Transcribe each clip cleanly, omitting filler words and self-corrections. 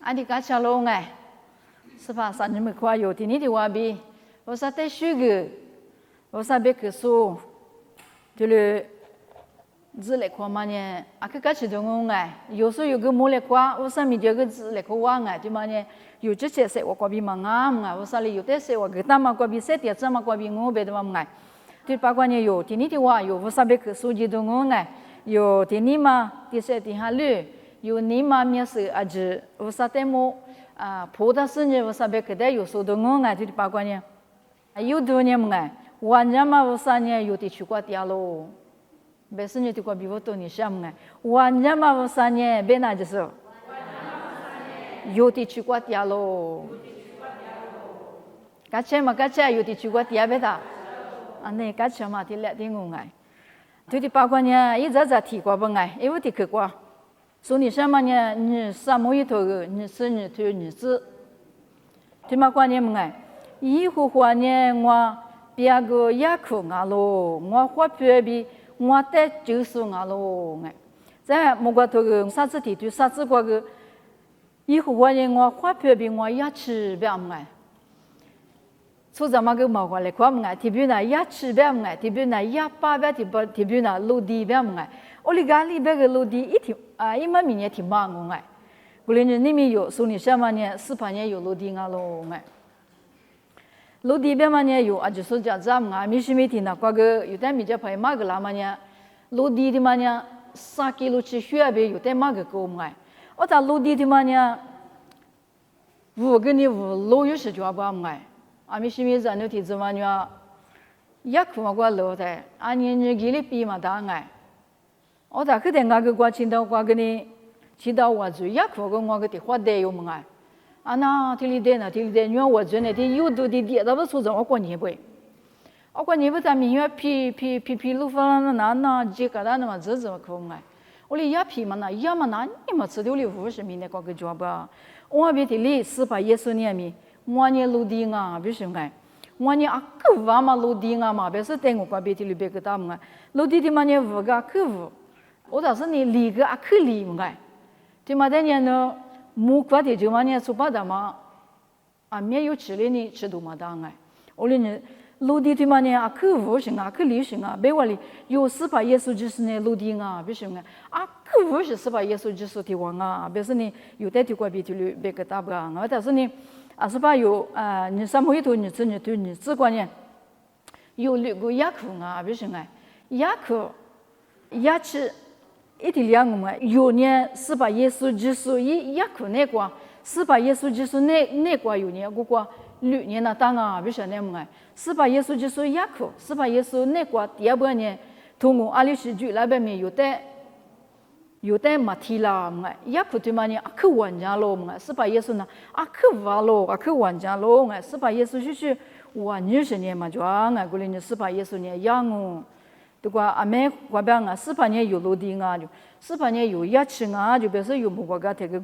阿弟家吃喽哎，是吧？三年没快有，天天的话比，我啥带水个，我啥别个说，就是。字来看嘛呢？啊，个家吃的我哎，有时候有个冇来看，我啥咪就个字来看我哎，对嘛呢？有这些事我过比忙啊嘛，我啥哩有的事我给他们过比些点子嘛过比我别的嘛哎，对包括呢有天天的话有我啥别个手机的我哎，有天天嘛第些天下里有你嘛面是啊子我啥的么啊，婆的生日我啥别个的有手的我哎，对包括呢，有多年嘛哎，晚上嘛我啥呢有的去过掉喽。Biasanya tu kau bivo tu ni siam ngai. Wanya ma wasanya bena jesu. Yoti chukwa tialo. Kacha ma kacha yoti chukwa tia beta. Ane kacha ma ti le tingu ngai. Tu ti pa kwa nya i za za ti kwa ba ngai. E wo ti ke kwa. So ni siam ma nya ni sa mo yi to ge ni si ni tu ni zi. Ti ma kwa nya ngai. Yi hu hua nya ngwa bia go ya ku nga lo. Ngwa hua pue bi我在就是我咯，哎，在莫个头个啥子地图，啥子个个，以后我呢我花票比我牙齿别哎，出咱们个毛过来看哎，特别那牙齿别哎，特别那牙巴别特别那落地别哎，我哩家里别个落地一天啊，一万米也挺忙我哎，过来呢你们有说你什么呢？4、8年有落地我咯哎。落地边嘛呢有啊，就是讲咱们啊，米西米天那个个有点米家拍马个啦嘛呢，落地的嘛呢3 kilo 去血呗，有点马个够买。我在落地的嘛呢，5个呢5落有时就要不买，啊米西米咱那天子嘛呢，也苦嘛个落的，啊你给你比嘛大买。我在去点那个过青岛过个呢，青岛我做也苦个我个的花带有买。啊那天里的那天里的，因为我这那天有多的地，他们说着我过年不，我过年不咱们因为皮路方那这个那嘛这么可爱，我哩也皮嘛那也嘛那你嘛吃掉了50米那个个脚吧，我别的里400耶稣年米，我呢路地啊，不是爱，我呢啊个娃嘛路地啊嘛，别是等我过别的里别个他们，路地的嘛呢5个5，我倒是呢离个啊可离嘛，对嘛的呢。木瓜的就嘛呢，出发的嘛，啊，没有吃的呢，吃多嘛当哎。我哩呢，陆地的嘛呢，啊，可无行啊，可离行啊，别话哩，有400耶稣就是呢，陆地啊，不是啊，啊，可无是400耶稣就是的王啊，别是呢，有的地瓜比的哩，别个大不啊，但是呢，啊，400有啊，你什么一头你吃你对你只管呢，有6个牙口啊，不是啊，牙口，牙齿。一点两个嘛，有年400耶稣就是也可那个，400耶稣就是那个有年，我过6年那当啊，不是那么哎，400耶稣就是也可，400耶稣那个第2年，通过2019那边面有的马蹄啦嘛，也可对嘛呢，啊可玩家咯嘛，400耶稣呢，啊可玩咯，啊可玩家咯哎，400耶稣就是玩20年嘛，就啊哎，过来呢400耶稣呢养哦。对个阿妹我边啊，400年有落地啊，就400年有牙齿啊，就表示有木瓜个这个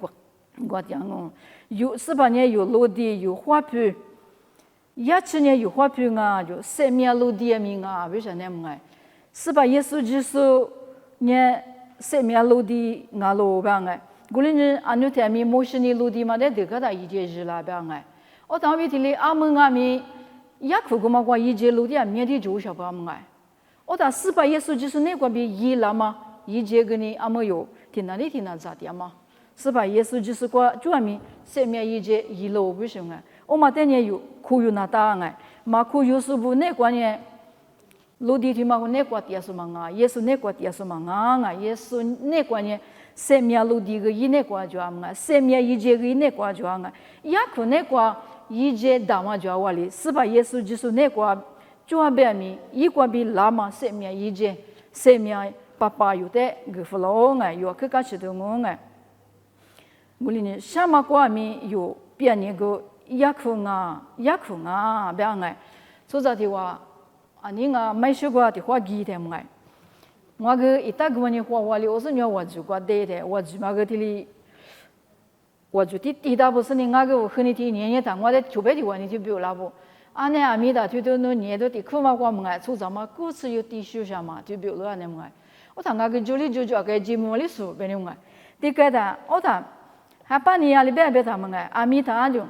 我讲哦，有400年有落地有花圃，牙齿呢有花圃啊，就3面落地面啊，为啥那么哎？400耶稣就是呢3面落地啊咯边哎，过来呢安那天面莫是呢落地嘛，在这个大一节日啦边哎，我当为这里阿门阿咪，也苦个嘛，我一节落地啊，面的就小不嘛哎。我打400耶稣就是那个比1了嘛，1节个呢，阿没有，听哪里听哪咋的嘛？400耶稣就是个主要米3面1节1楼不是哎，我嘛等年有苦有那大哎，嘛苦有是不那个呢？落地的嘛个那个耶稣嘛啊，耶稣那个耶稣嘛啊，耶稣那个呢3面落地个1那个就啊，3面1节个1那个就啊，也可那个1节大嘛就啊哇哩，400耶稣就是那个。就话别米，一个比拉嘛3面1节，3面爸爸有的个弗罗哎，有去搞吃的我哎，我哩呢，什么个米有别那个牙口啊，别哎，所以的话，啊你啊买水果的话几天哎，我个一大个呢花花哩，我是要我就个对的，我就嘛个的哩，我就地大不是呢，我个和你的年年谈，我在就别的话你就比如那不。阿那阿弥达就都那年都的苦嘛，我们哎，出咱们故事有地修啥嘛，就比如说那么哎，我谈那个就个节目里说别人哎，这个的我谈还把你呀里边他们阿弥陀就，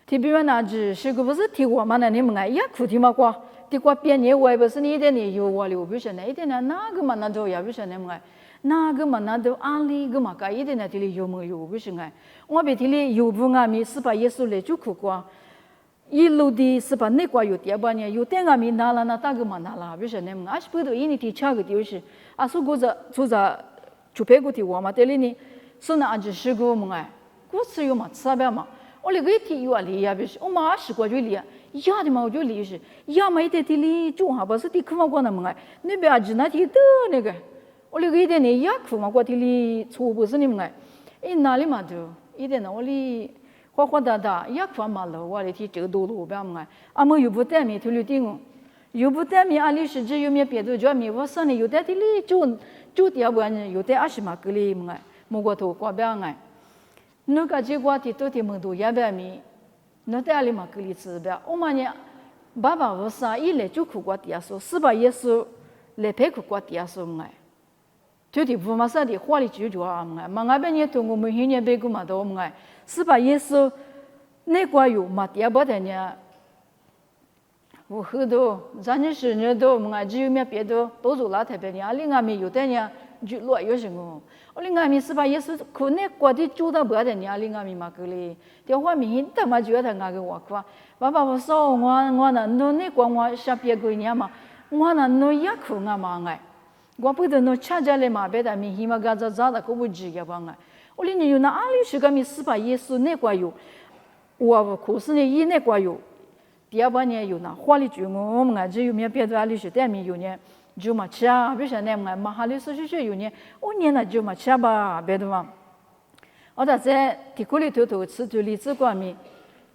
提比如那只是个不是提过嘛那你们也哭提嘛过，提过边年我也不是你一点你有我了不是呢，一点呢那个嘛那都也不是呢们那个嘛那都安利个嘛个一点呢提里有没有不是呢，我别提里有不阿弥是把耶稣来就哭过。一路的是把那块有点吧呢，有点阿弥拿了那大个嘛拿了，不是呢嘛？阿是不都因为提差个就是，阿说过着做着就别个提我嘛，这里呢，说那阿就是个么哎，过次有嘛吃不嘛？我那个提有啊里呀，不是，我妈是过就里呀，呀的嘛我就里是，呀嘛一点提里就哈不是提苦嘛过那么哎，那边阿只那提的那个，我那个一点呢呀苦嘛过提里错不是你们哎，哎哪里嘛都一点呢我里。花花哒哒，也看嘛了，我那天这个多路边嘛，阿么又不带面头里顶哦，又不带面阿里是只有面别的叫面，我上呢有带的里就第二关呢，有带20码个里嘛，莫过头挂边哎，那个结果的都的门都也边面，那带里嘛个里吃边，我嘛呢，爸爸我啥一来就哭过第二说，是吧？也是来陪哭过第二说嘛。就的不嘛啥的花里就叫啊嘛，嘛那边呢通过每年别个嘛都嘛，是吧？也是那个有嘛第二不的呢，我很多咱这是呢都嘛只有面别的都做那特别呢，另外面有的呢就乱有什么，我另外面是吧？也是可能过的做到不的呢，另外面嘛个哩，电话面他嘛就他那个话话，爸爸我说我那那个我下别个呢嘛，我那也可啊嘛哎。我不得那吃着嘞嘛，别的米嘛个咋的可不知个帮啊！我哩你有那阿里是个米是把耶稣那个有，我可是呢伊那个有，第二半年有那花里就我们只有面别的阿里是带米有呢，就嘛吃啊，不是那嘛哈里是有呢，我年那就嘛吃吧，别的嘛。我在地沟里头吃就荔枝瓜米，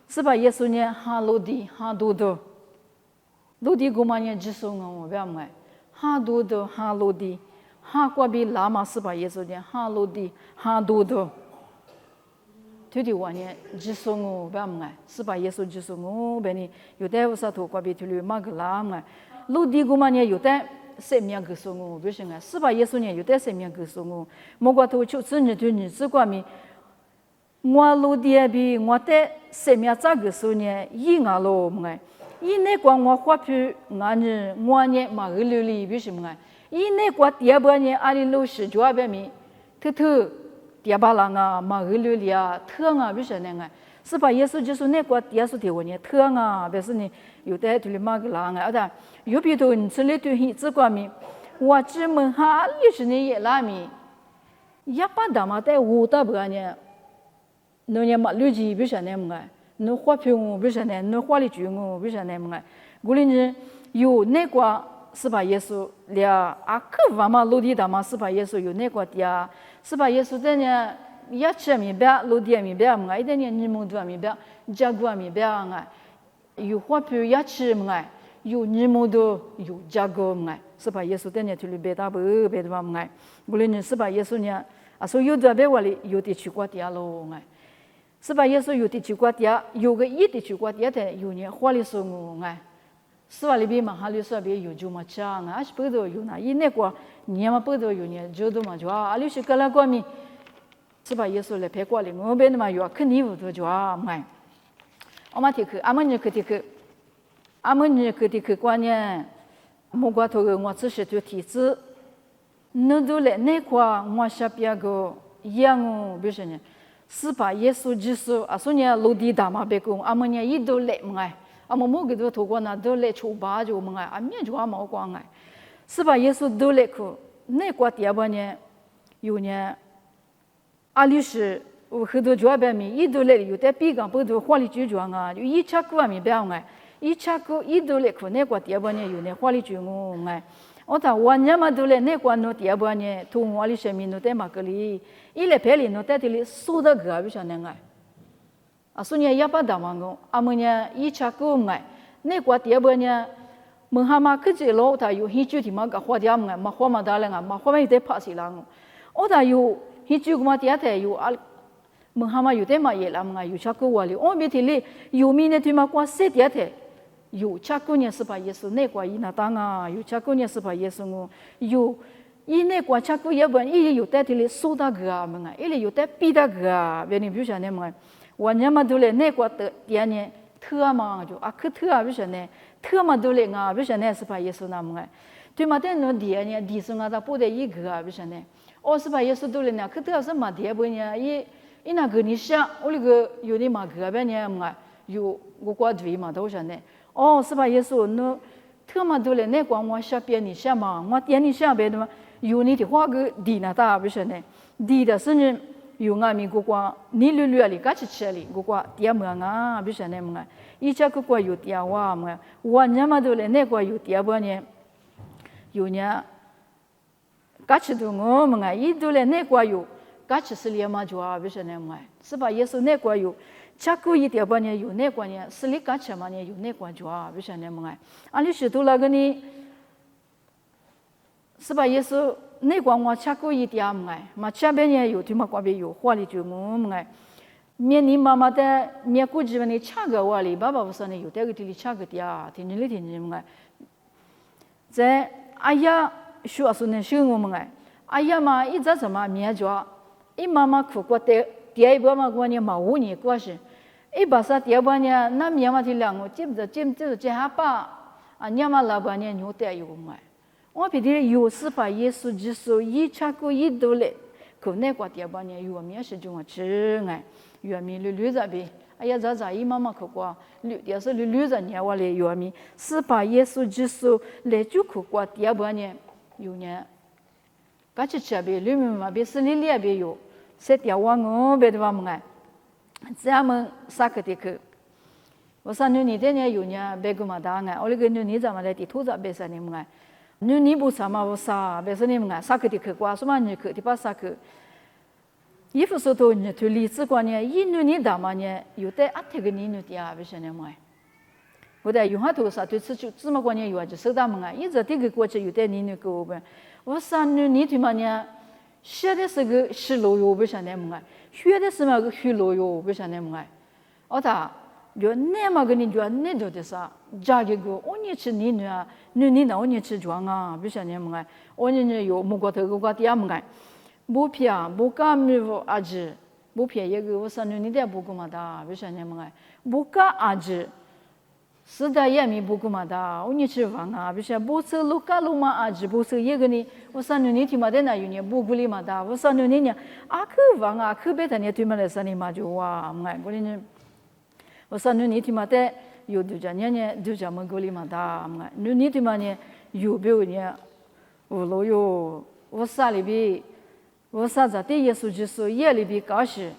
是把耶稣呢哈落地哈多多，落地过嘛呢只送我不要买。哈多多哈落地，哈过比拉玛是把耶稣讲哈落地哈多多，这的话呢，只说我不么是把耶稣只说我别呢，有的啥头过比这里马个拉嘛，落地过嘛呢有的生命个说我不是啊，是把耶稣呢有的生命个说我，莫过头就只你对你只过咪，我落地比我的生命咋个说呢？一阿罗么？伊那个我花皮俺呢，我呢嘛个琉璃为什么啊？伊那个第二半年阿里老师就那边咪，偷第二把人啊嘛个琉璃啊，特啊为什么呢？是把耶稣就说那个第二说的话呢，特啊，不是呢有的对里嘛个人啊，而且有别头你这里对黑子光明，我只问哈里是呢也拉咪，一把大嘛在五大半呢，那呢嘛六级为什么呢？那花皮我不是呢，那花里菊我不是呢么？古里呢有那个是把耶稣俩阿克瓦嘛落地大嘛是把耶稣有那个的，是把耶稣的呢也吃米白落地米白么？一点呢你们都米白，加过米白啊，有花皮也吃么？有你们都有加过么？是把耶稣的呢就里白大不白的么？古里呢是把耶稣呢啊所有的白话里有的去过的喽哎。是吧？耶稣有的去过的，有个一的去过的的，有年花里说我哎，是吧？里边嘛，哈里说边有就嘛吃啊，还是不多有那，一那个年嘛不多有年，就多嘛就啊，阿里是格拉过米，是吧？耶稣来陪过来，我边的嘛有肯定有多就啊买，我嘛提去，阿门你去提去，阿门你去提去过年，莫过头个我只是做提子，那都来那块我下边个一样哦，不是呢。是把耶稣基督啊，说你落地大嘛别个，阿么呢一都来么哎，阿么某个都透过那都来出巴就么哎，阿面就阿毛光哎，是把耶稣都来去，那个第二半年有呢，阿里是我很多就边面一都来有的比刚不都花里就装啊，就一吃过面边哎，一吃过一都来去那个第二半年有呢花里就我哎。我他晚年嘛都来那个弄第二半年，从我里上面弄在马格里，一来陪里弄在这里收到个不晓得哎，啊，所以也把大忙个，阿们呢一吃够哎，那个第二半年，门下嘛可这老他有很久的嘛个花掉哎，嘛花嘛大了啊，嘛花嘛有在拍起来个，我他有很久个嘛第二天有啊，门下嘛有在嘛也啦嘛有吃够我里，我别提里有米呢对嘛光晒第二天。有吃过呢是把耶稣那个伊那当啊，有吃过呢是把耶稣我有伊那国家古也不，伊有带的哩苏大个啊么个，伊哩有带比大个啊，别你比如说呢么个，我年嘛都嘞那国的点呢特嘛就啊可特啊比如说呢特嘛都嘞啊比如说呢是把耶稣那么个，对嘛但侬点呢地上啊他不得一个啊比如说呢，哦是把耶稣都嘞呢可特是嘛点不呢伊那个你想我那个有的嘛个别呢么个有我国对嘛都说呢，哦是把耶稣侬。特嘛都嘞，那光我下边你下嘛，我点你下边的嘛，有你的话个地那大不是呢？地的是呢，有俺们个光你绿绿里，嘎起起里，个光点么啊？不是呢么？一家个光有点哇么？我年嘛都嘞，那光有点不呢？有呢，嘎起都我么？一都嘞那光有，嘎起是连嘛就啊不是呢么？是吧？耶稣那光有。加古一点半年有那关呢，是里干什么呢？有那关就啊，不是那么哎。按理说都那个呢，是吧？也是那关我加古一点么哎，嘛下边呢有对嘛关边有话里就么哎。面你妈妈的面估计呢，恰个话里，爸爸不说呢，有这个地里恰个的啊，听你听么哎。在哎呀，说说呢，说我们哎，哎呀嘛，一直怎么面着，一妈妈苦过的。第一波嘛，过年嘛5年过去，一把啥第二波呢？那面嘛的两个，就是下巴啊，年嘛老半年牛带有买。我比的有是把耶稣基督一查过一度嘞，可那个第二波呢，有面是种吃哎，有面绿这边，哎呀，这一妈妈可过绿，也是绿这年我嘞有面，是把耶稣基督来就可过第二波呢，有呢，搿去这边里面嘛，别是里边有。在调我我别的话么哎，这样么啥个的去？我说你的呢有呢，别个嘛大哎，我那个你怎么来地图咋别说你么哎？你不啥嘛我啥，别说你么哎，啥个的去？挂什么你去？的把啥去？衣服说到你对例子观呢，你大嘛呢，有的阿这个你的啊，别说你么哎？我在用下头啥对此就怎么观念有啊？就收到么哎？一直这个过去有的你给我呗，我说你对嘛呢？写的是个写路哟，不晓得么个；学的是嘛个学路哟，不晓得么个。我他就那么个你就那都的啥，家里个我你吃你啊，你那我你吃装啊，不晓得么个。我你有木瓜头个瓜底么个，不偏不干米不阿子，不偏一个我说你得不够嘛的，不晓得么个，不干阿子。是的，也没不够嘛的，我你吃饭啊，不是不吃路干路嘛啊，只不吃一个呢。我说你听嘛的那有呢，不够哩嘛的。我说你呢，啊去饭啊，去别的呢对嘛来说你嘛就哇，哎，我呢，我说你听嘛的有就叫呢就叫么够哩嘛的，哎，你对嘛呢有没有呢？我老有，我啥里边，我啥子对耶稣基督也里边高兴，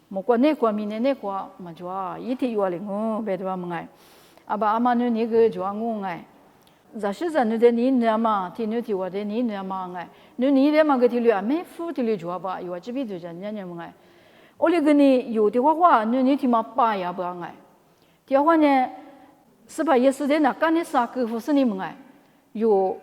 莫过那个明年那个嘛就啊，一天有哩我别的话么哎。阿爸阿妈你个就我哎，这是咱的你嘛，听你听我的你嘛哎，你的嘛个听了没付的了就吧，有这边就人家嘛哎，我那个呢有的话你听嘛爸呀不哎，第二话呢是把耶稣的那干的啥个不是你们哎，有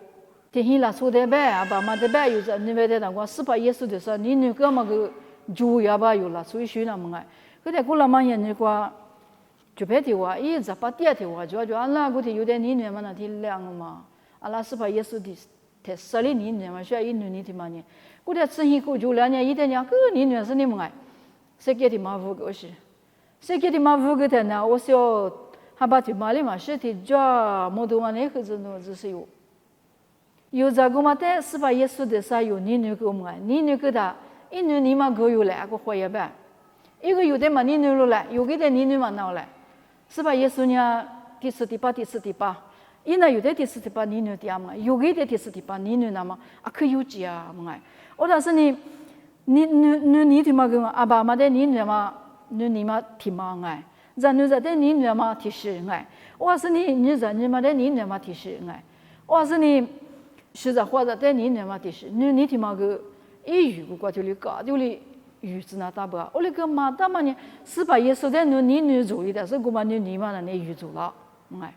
天黑了说的呗，阿爸妈的呗有这你们的那个是把耶稣的说你个嘛个就呀吧有了，所以说那么哎，可是过了嘛人那个。就别的话，一直把第二天话就阿拉个天有点年嘛那天亮嘛，阿拉是把耶稣的在十里年嘛，需要1年的嘛呢，个天之前个就2年，一天个年是你们哎，谁给的嘛五个是，谁给的嘛5个天呢？我说还把的嘛哩嘛，是的叫摩托嘛那个子喏，就是有这个嘛的是把耶稣的啥有年个嘛，年个的1年你嘛个有2个活也呗，一个有的嘛年了来，有个的年嘛闹来。是吧？耶稣呢？第4、第8，因为有的第4、第8年的嘛，有的第4、第8年那么啊，可有几啊？么哎，我但是你听嘛个阿爸妈的你嘛，你嘛听嘛哎，咱在的你嘛提示哎，我是你在你嘛的你嘛提示哎，我是你是在或者的你嘛提示，你听嘛个一语不过就里搞就里。语子那大不？我那个马大嘛呢，是把耶稣的你做的，是古嘛你嘛那语做了，哎，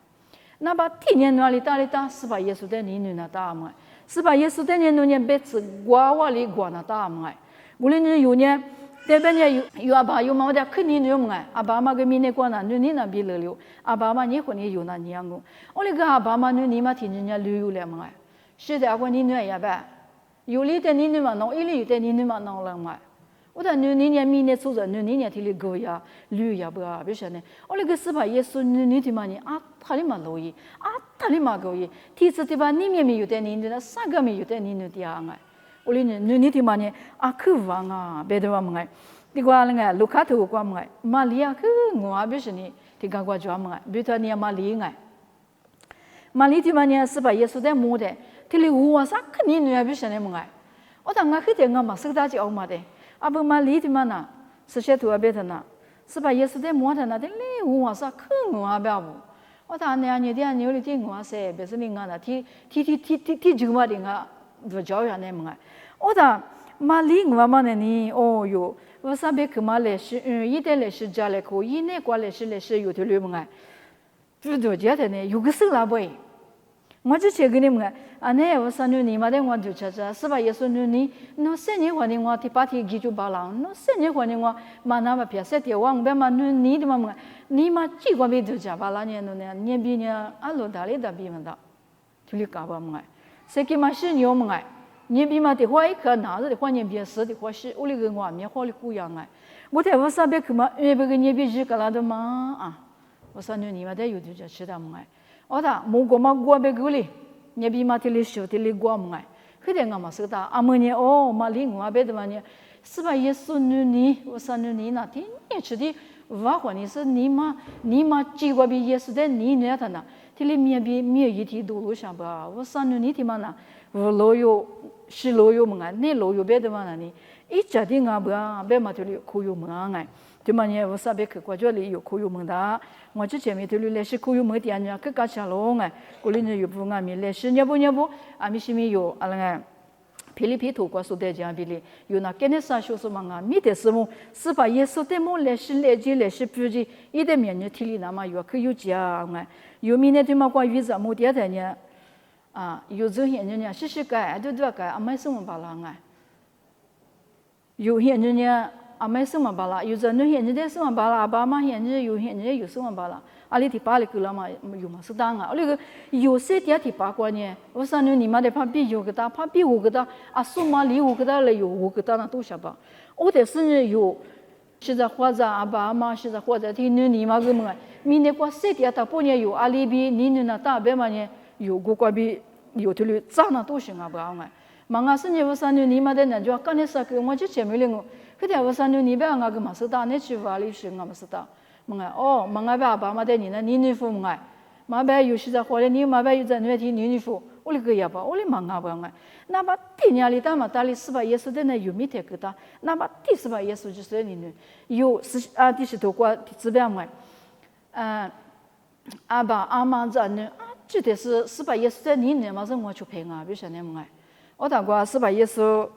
那把天年哪里打，是把耶稣的你那大嘛，是把耶稣的你别子瓜里瓜那大嘛，无论你有呢，这边呢有阿爸有妈的肯定有嘛，阿爸妈个米那瓜那你那边留，阿爸妈你和你有那样个，我那个阿爸妈你嘛天人家留有了嘛，是的，我你也呗。有里的你嘛弄，一里有的你嘛弄了嘛。我的女年明年出着女年提里狗呀、驴呀不啊，别说呢。我那个是把耶稣女的嘛呢啊，他里嘛路易啊，他里嘛狗伊，提次的吧里面没有的你的，三个没有的你的啊哎。我哩女的嘛呢啊，可旺啊，别的话么哎。ဒီကွာလည်းငါလူခတ်တူကွာမငါမလီယာကငွာဘိရှနီဒီကကွာကြွားမငါဘီတော်နီယာမလီငါမလီဒီမနီယာစပါယေဆုတဲ့မိုးတဲ့ဒီလီဝါစာခနီနွေဘိရှနေမငါ我当我去的我嘛是大家奥嘛的，阿不嘛里的嘛呐，是些土别的呐，是把耶稣的摸的那的哩我啥可我不要不，我当那你的牛里的我噻，别是你我那提就嘛的我不教人的嘛，我当嘛里我嘛的你哦哟。我上边去嘛来是，一点来是家来过，一年过来是有的流氓，最多家的呢有个事啦不？我之前跟你们啊，那我上你嘛的我就吃吃，是吧？也说你，那三年换的我提把提记住巴郎，那三年换的我嘛那么别说的，我别嘛你的嘛，你嘛几个别就吃巴郎呢？那你比呢，阿罗达里达比嘛的，就你搞吧嘛，谁给嘛是牛嘛？你比嘛的话，一颗拿着的话，你别死的话是，我那个外面好的姑娘哎，我在我上边去嘛，别个你别去干啦的嘛啊，我上你嘛的有就吃的嘛哎，我他莫过嘛过别个哩，你比嘛的哩少的哩过嘛哎，可得我嘛是的，阿么呢哦嘛哩我别的嘛呢，是吧？耶稣你我上你那天你吃的，我话你是你嘛几个比耶稣的你呢他那，这里面比面一天都路上吧，我上你的嘛那，我老有。是老有么啊？你老有别的嘛？你一家的啊不啊？别嘛这里可有么啊？对嘛？你我上边去过这里有可有么的？我之前面这里来是可有么的啊？去搞下喽哎！过里呢有不俺们来是要不俺们是没有啊那霹雳皮土瓜说的这样比哩，有那跟那啥说什么啊？米的什么？是把耶稣的么来是来接来是不是？一点面呢体里那么有可有讲哎？有米呢对嘛？关于怎么的的呢？啊，有这些人呢，试改，都改，阿没什么巴拉哎。有些人呢，阿没什么巴拉，有这女人的什么巴拉，爸妈人有些人有什么巴拉，阿里提巴里去了嘛，有嘛是当啊，我那个有些点提八卦呢，我上你妈的怕比有个大，怕比我个大，啊，送嘛里我个大了有我个大那都晓得，我的是呢有，现在或者阿爸阿妈现在或者听你妈个么，明年过些点他半年有阿里比你那大别嘛呢。有过关比有的路咋那都行啊不啊哎，忙啊是你我三年你嘛的那就干的啥个我就前面了我，可是我三年你别啊个嘛是打那去话里行啊嘛是打，忙啊哦忙啊别阿爸嘛的你那你服忙啊，嘛别有时在或者你嘛别有在那天你服，我哩个也吧我哩忙啊不啊，那么天涯里打嘛打里是吧耶稣的那有没得个打，那么第是吧耶稣就是你呢有是啊第是头过这边嘛，阿爸阿妈在呢。这的是把耶稣在你呢嘛是我去陪啊，比如说那么哎，我大过是把耶稣，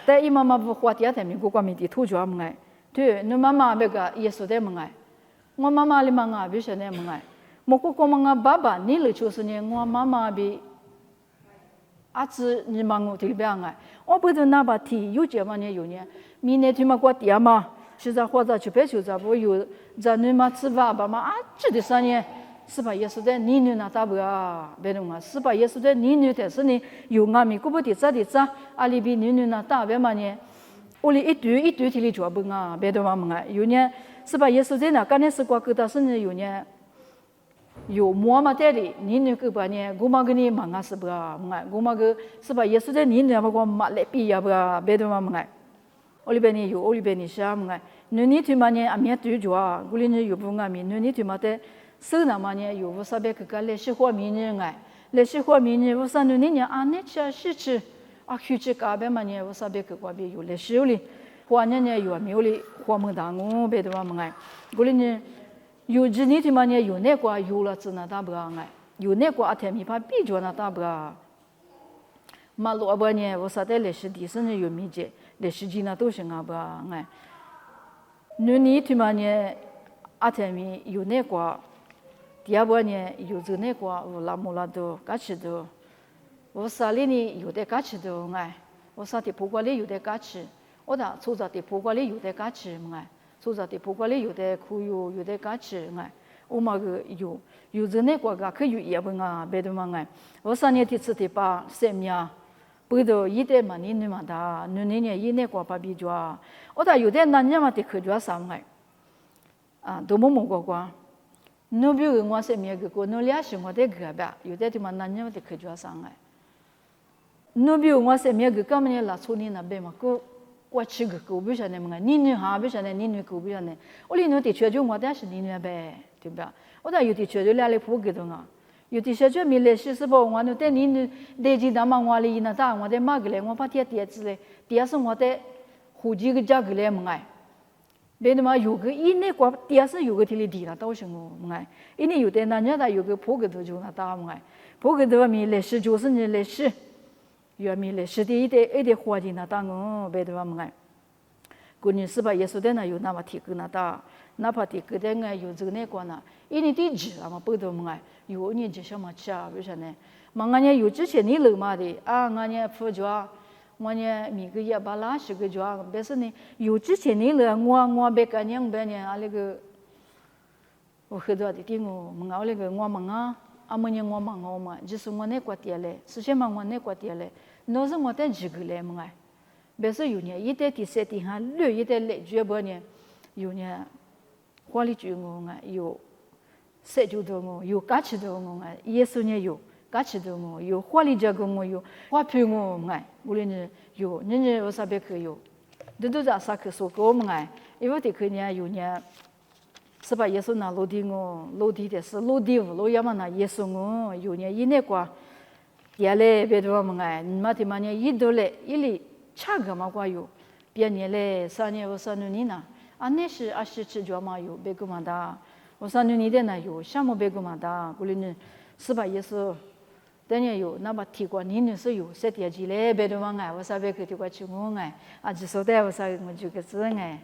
但伊妈妈不花第二天咪过关咪地土着么哎，对，你妈妈那个耶稣的么哎，我妈妈哩嘛啊，比如说那么哎，莫过过嘛爸爸你了就是呢，我妈妈比，阿子你嘛我这边哎，我不知哪把题有这么呢有呢，明年他妈过第二嘛。现在或者去别就在不有在你嘛吃饭吧嘛啊，这的啥呢？是吧？也是在你女那咋不啊？别弄啊，是吧？也是在你女的是呢，有俺们古不的咋，阿里比你女那大别嘛呢？我哩一堆体里做不啊，别的嘛嘛，有呢是吧？也是在那刚才是过个到是呢有呢，有摸嘛在里，你女个吧呢？我嘛跟你忙啊是不啊？嘛，我嘛个是吧？也是在你女那个嘛来比呀不啊？别的嘛嘛。我里边呢有，我里边呢是么个？你他妈呢？阿面对着啊，我里呢有不阿面，你他妈的手那么呢有不啥别个来是花米呢哎，来是花米呢，我啥你呢啊那吃是吃，啊去吃咖啡嘛呢，我啥别个瓜别有来是有哩，花呢有没有哩？花么大我别的嘛么哎，我里呢有几年他妈呢有那瓜有了只那大不啊哎，有那瓜阿天米怕比着那大不啊，马路阿呢我啥的来是地生呢有米节。历史记那都是啊不啊哎，你他妈呢？阿天米有那个，第二波呢有这那个，我拉木拉都嘎吃都，我啥里呢有的嘎吃都哎，我啥的葡萄里有的嘎吃，我da出着的葡萄里有的嘎吃哎，出着的葡萄里有的苦有的嘎吃哎， oma ge yu zene kwa ga ke yu ye nga be de mangai o sa ne ti tsu ti pa semya pu do yi de ma ni ma da nu ni ne yi ne kwa pa bi jwa o da yu de nan nya ma ti ke jwa sa ngai do mo mo kwa no bi ge ngwa semya ge ko no lia shi ngwa de ge ba yu de ti ma nan nya ma ti ke jwa sa ngai no bi ngwa semya ge ka me la chu ni na be ma ko过去个狗不晓得么？你女哈不晓得，你女狗不晓得。我里头的确就我但是你女呗，对吧？我那有的确就来了铺给的啊，有的确就没来试试不？我那在你女在几大嘛我里那大我在马个来，我把贴贴子嘞，贴是我在户籍个家个来么哎？别的嘛有个一那个贴是有个地里地了，都是我么哎？一年有的那人家有个铺个头就那大么哎？铺个头没来试就是你来试。原来嘞，是的，一点活的那当我别的话么哎，过年是把耶稣的那有那么提个那大，哪怕提个的哎有这个那个呢，一年的纸啊嘛不多么哎，有年就什么吃啊，为啥呢？嘛俺家有之前你老嘛的啊，俺家副家，俺家每个月把拉十个家，别是呢有之前你老我别个娘别呢啊那个，我很多的听我们那个我们啊。阿么呢我忙我嘛，就是我那个点嘞，事先忙我那个点嘞，那是我在几个嘞么哎，别说有呢，一代第三地下六一代来绝不呢，有呢，花里就我哎，有三九多我，有假期多我哎，耶稣呢有假期多我，有花里这个我有花票我哎，无论呢有，人家我啥别可有，都在啥可说过么哎，因为这个呢有呢。是把耶稣拿落地我，落地的是落地无落要么拿耶稣我，有年一年过，第来别多么哎，你妈的嘛年一多嘞，一里差个嘛过有，别年嘞三年我三年呢，那是吃着嘛有别个嘛的，我三年的那有，什么别个嘛的，过来呢是把耶稣，等下有，那么提过你是有，些点几嘞别多嘛哎，我啥别个提过去我哎，就说的我啥我就个子哎。